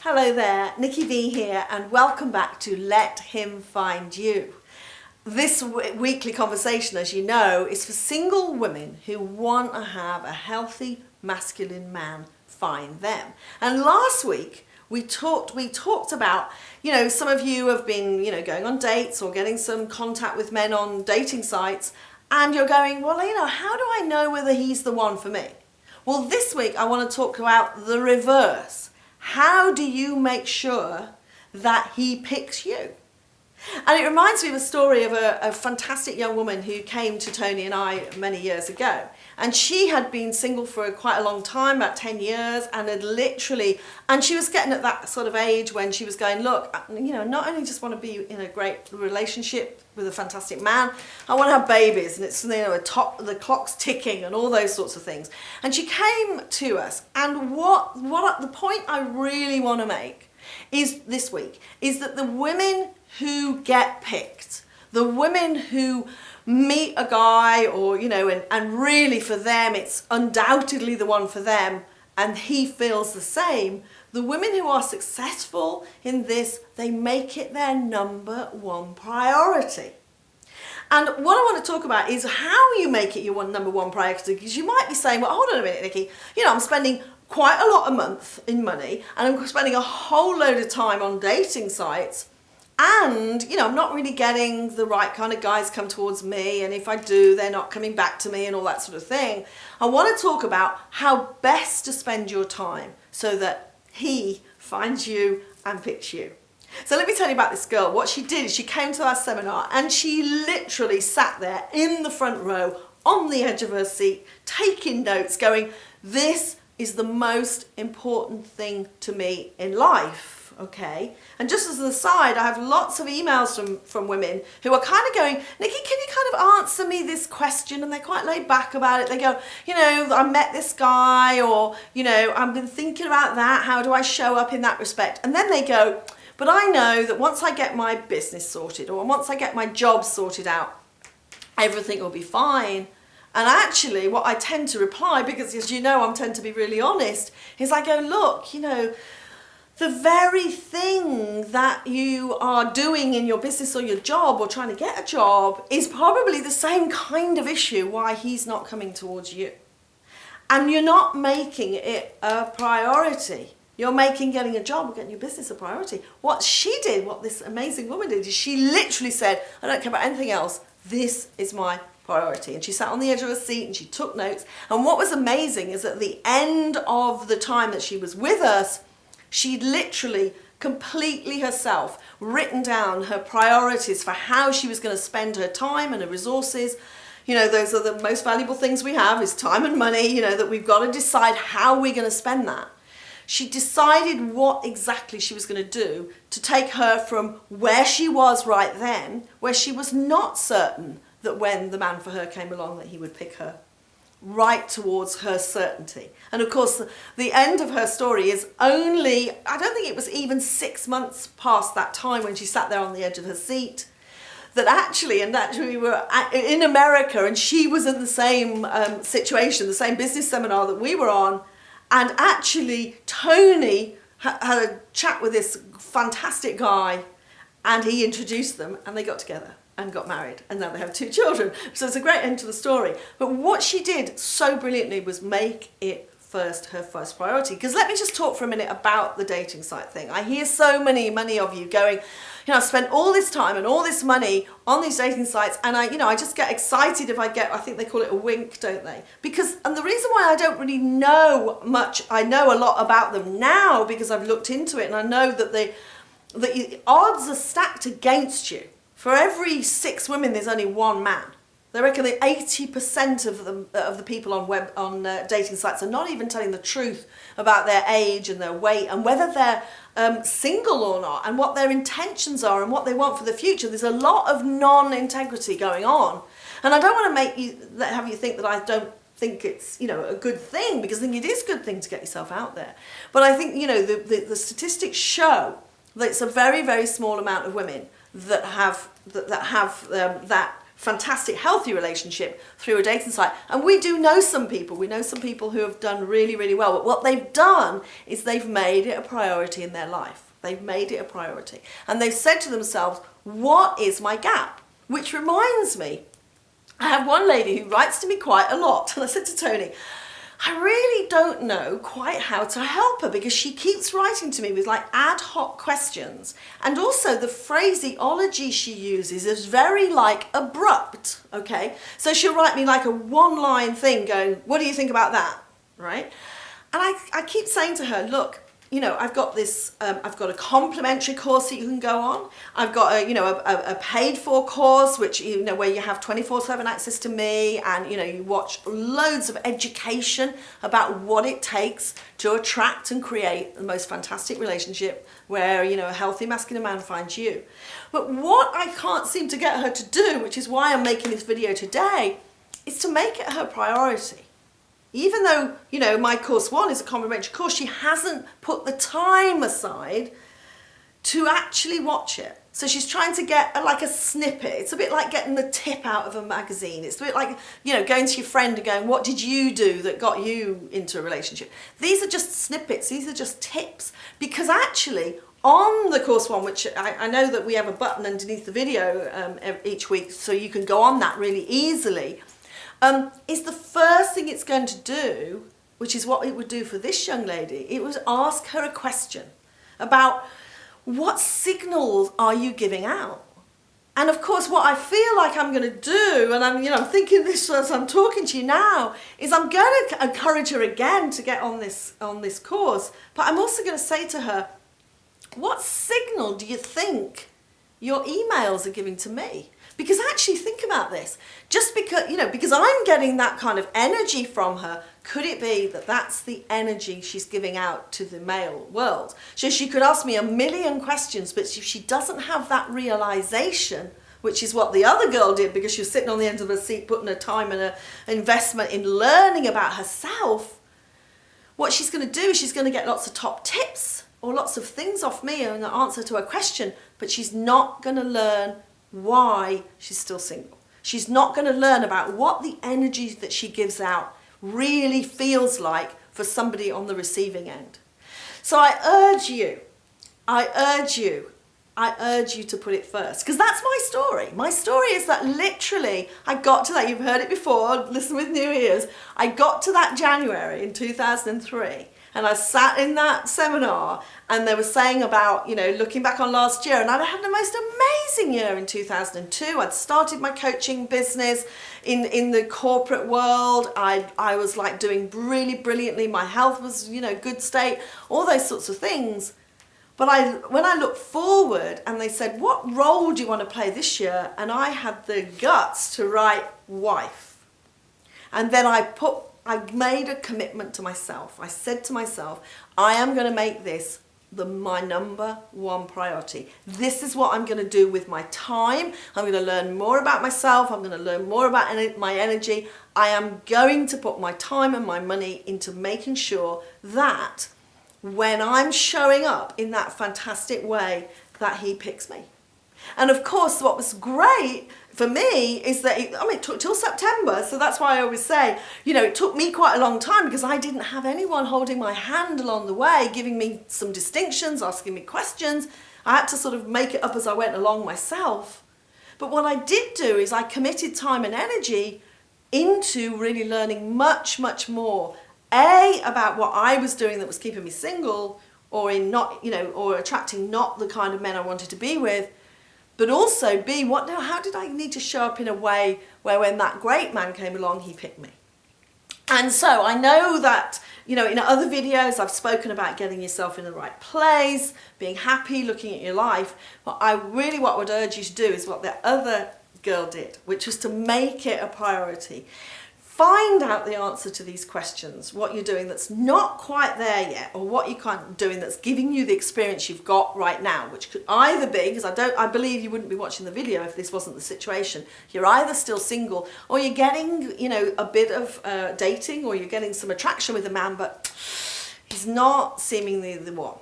Hello there, Nicki V here, and welcome back to Let Him Find You. This weekly conversation, as you know, is for single women who want to have a healthy masculine man find them. And last week we talked about, some of you have been, going on dates or getting some contact with men on dating sites, and you're going, well, how do I know whether he's the one for me? Well, this week I want to talk about the reverse. How do you make sure that he picks you? And it reminds me of a story of a fantastic young woman who came to Tony and I many years ago. And she had been single for quite a long time, about 10 years, and and she was getting at that sort of age when she was going, look, not only just want to be in a great relationship with a fantastic man, I want to have babies, and it's, the clock's ticking and all those sorts of things. And she came to us, and the point I really want to make is this week, is that the women who get picked, the women who meet a guy or, and really for them, it's undoubtedly the one for them and he feels the same. The women who are successful in this, they make it their #1 priority. And what I want to talk about is how you make it your #1 priority, because you might be saying, well, hold on a minute, Nicki, I'm spending quite a lot a month in money and I'm spending a whole load of time on dating sites. And, I'm not really getting the right kind of guys come towards me. And if I do, they're not coming back to me and all that sort of thing. I want to talk about how best to spend your time so that he finds you and picks you. So let me tell you about this girl. What she did is she came to our seminar and she literally sat there in the front row on the edge of her seat, taking notes, going, this is the most important thing to me in life. Okay, and just as an aside, I have lots of emails from women who are kind of going, Nicki, can you kind of answer me this question? And they're quite laid back about it. They go, I met this guy, or, I've been thinking about that. How do I show up in that respect? And then they go, but I know that once I get my business sorted, or once I get my job sorted out, everything will be fine. And actually what I tend to reply, because as you know, I tend to be really honest, is I go, look, the very thing that you are doing in your business or your job or trying to get a job is probably the same kind of issue why he's not coming towards you. And you're not making it a priority. You're making getting a job or getting your business a priority. What she did, what this amazing woman did, is she literally said, I don't care about anything else. This is my priority. And she sat on the edge of her seat and she took notes. And what was amazing is at the end of the time that she was with us, she'd literally completely herself written down her priorities for how she was going to spend her time and her resources. Those are the most valuable things we have, is time and money, that we've got to decide how we're going to spend that. She decided what exactly she was going to do to take her from where she was right then, where she was not certain that when the man for her came along that he would pick her, right towards her certainty. And of course, the end of her story is only, I don't think it was even 6 months past that time when she sat there on the edge of her seat, that actually we were in America and she was in the same situation, the same business seminar that we were on. And actually, Tony had a chat with this fantastic guy and he introduced them and they got together and got married, and now they have 2 children. So it's a great end to the story. But what she did so brilliantly was make it her first priority. Because let me just talk for a minute about the dating site thing. I hear so many of you going, I spent all this time and all this money on these dating sites, and I just get excited if I think they call it a wink, don't they? And the reason why I don't really know much, I know a lot about them now because I've looked into it, and I know that the odds are stacked against you. For every 6 women, there's only 1 man. They reckon that 80% of the people on dating sites are not even telling the truth about their age and their weight and whether they're single or not, and what their intentions are and what they want for the future. There's a lot of non-integrity going on, and I don't want to have you think that I don't think it's a good thing, because I think it is a good thing to get yourself out there. But I think the statistics show that it's a very, very small amount of women that have that fantastic, healthy relationship through a dating site. And we do know some people. We know some people who have done really, really well. But what they've done is they've made it a priority in their life. They've made it a priority. And they've said to themselves, what is my gap? Which reminds me, I have one lady who writes to me quite a lot. And I said to Tony, I really don't know quite how to help her, because she keeps writing to me with like ad hoc questions. And also the phraseology she uses is very like abrupt, okay? So she'll write me like a one-line thing going, what do you think about that, right? And I keep saying to her, look, you know, I've got this, I've got a complimentary course that you can go on. I've got a paid for course, which, you know, where you have 24/7 access to me, and, you know, you watch loads of education about what it takes to attract and create the most fantastic relationship where, you know, a healthy masculine man finds you. But what I can't seem to get her to do, which is why I'm making this video today, is to make it her priority. Even though, you know, my course 1 is a complimentary course, she hasn't put the time aside to actually watch it. So she's trying to get like a snippet. It's a bit like getting the tip out of a magazine. It's a bit like, you know, going to your friend and going, what did you do that got you into a relationship? These are just snippets. These are just tips. Because actually, on the course 1, which I know that we have a button underneath the video each week, so you can go on that really easily, is the first thing it's going to do, which is what it would do for this young lady, it would ask her a question about what signals are you giving out? And of course, what I feel like I'm going to do, and I'm thinking this as I'm talking to you now, is I'm going to encourage her again to get on this course, but I'm also going to say to her, what signal do you think your emails are giving to me? Because actually, think about this. Just because, you know, because I'm getting that kind of energy from her, could it be that that's the energy she's giving out to the male world? So she could ask me a million questions, but if she doesn't have that realization, which is what the other girl did, because she was sitting on the end of her seat, putting her time and her investment in learning about herself, what she's going to do is she's going to get lots of top tips or lots of things off me in the answer to her question, but she's not going to learn why she's still single. She's not going to learn about what the energy that she gives out really feels like for somebody on the receiving end. So I urge you to put it first, because that's my story. My story is that literally I got to that, you've heard it before, listen with new ears, I got to that January in 2003, and I sat in that seminar, and they were saying about, you know, looking back on last year, and I'd had the most amazing year in 2002. I'd started my coaching business in the corporate world. I was like doing really brilliantly. My health was, you know, good state, all those sorts of things. But when I looked forward and they said, what role do you want to play this year? And I had the guts to write wife. And then I made a commitment to myself. I said to myself, I am going to make this my #1 priority. This is what I'm going to do with my time. I'm going to learn more about myself. I'm going to learn more about my energy. I am going to put my time and my money into making sure that when I'm showing up in that fantastic way, that he picks me. And of course, what was great for me is that it took till September, so that's why I always say, you know, it took me quite a long time because I didn't have anyone holding my hand along the way, giving me some distinctions, asking me questions. I had to sort of make it up as I went along myself. But what I did do is I committed time and energy into really learning much, much more. A, about what I was doing that was keeping me single, or in not, you know, or attracting not the kind of men I wanted to be with. But also, B, how did I need to show up in a way where when that great man came along, he picked me? And so I know that, you know, in other videos, I've spoken about getting yourself in the right place, being happy, looking at your life. But what I would urge you to do is what the other girl did, which was to make it a priority. Find out the answer to these questions, what you're doing that's not quite there yet, or what you're doing that's giving you the experience you've got right now, which could either be, because I believe you wouldn't be watching the video if this wasn't the situation, you're either still single, or you're getting, you know, a bit of dating, or you're getting some attraction with a man, but he's not seemingly the one.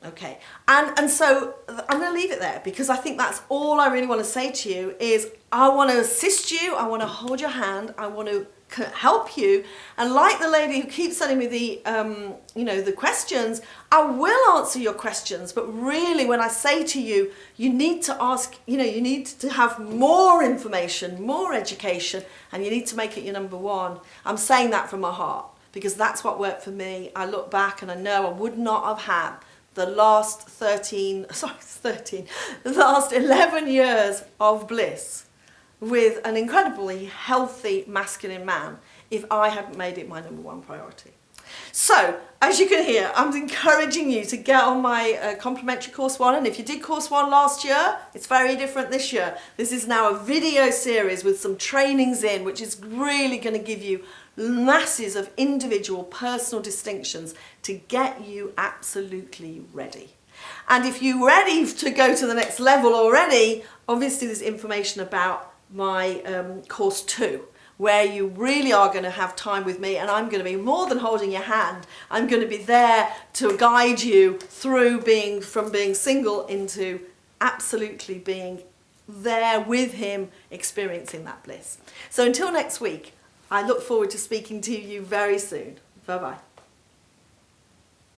Okay, and so I'm going to leave it there, because I think that's all I really want to say to you is I want to assist you, I want to hold your hand, I want to help you, and like the lady who keeps sending me the the questions, I will answer your questions, but really when I say to you, you need to ask, you need to have more information, more education, and you need to make it your number one. I'm saying that from my heart, because that's what worked for me. I look back and I know I would not have had the last the last 11 years of bliss with an incredibly healthy masculine man if I hadn't made it my number one priority. So, as you can hear, I'm encouraging you to get on my complimentary course 1, and if you did course 1 last year, it's very different this year. This is now a video series with some trainings in, which is really going to give you masses of individual personal distinctions to get you absolutely ready. And if you're ready to go to the next level already, obviously there's information about my course 2, where you really are going to have time with me, and I'm going to be more than holding your hand. I'm going to be there to guide you through from being single into absolutely being there with him, experiencing that bliss. So until next week, I look forward to speaking to you very soon. Bye-bye.